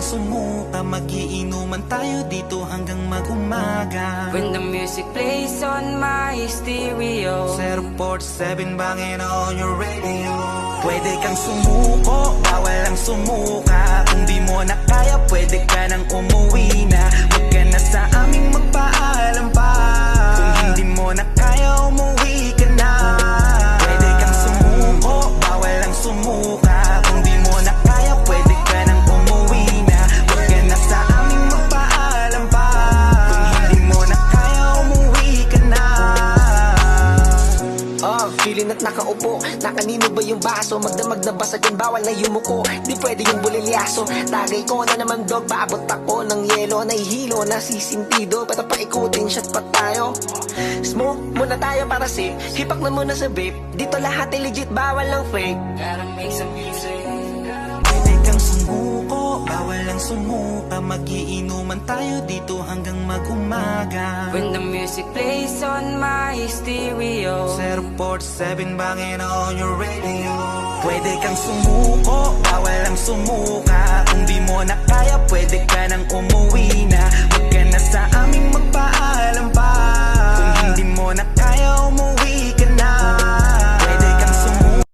sumuka, magiinuman tayo dito hanggang mag-umaga. When the music plays on my stereo, 047 bangin on your radio. Pwede kang sumuko, bawal ang sumuka. Kung di mo na kaya, pwede ka nang umuwi na. Huwag ka na sa aming magpaalam pa. Kung hindi mo na kaya, umuwi ka na. Pwede kang sumuko, bawal ang sumuka. Kung di mo na kaya, pwede ka nang umuwi na. Huwag ka na sa aming magpaalam pa. Kung hindi mo na kaya, umuwi ka na. Feeling at nakaupo, na kanino ba yung baso? Magdamag na basagin, bawal na yumuko. Di pwede yung bulilyaso. Tagay ko na naman dog, paabot ako ng yelo. Nahihilo, nasisintido, bata pa ikutin, shot pa tayo. Smoke muna tayo para safe, hipak na muna sa vape. Dito lahat ay legit, bawal lang fake. gotta make some music. Pwede kang sumuko, bawal ang sumuka. Magiinuman tayo dito hanggang mag-umaga. When the music plays on my stereo, 047 bangin on your radio. Pwede kang sumuko, bawal ang sumuka. Kung di mo na kaya, pwede ka nang umuwi na. Huwag ka na sa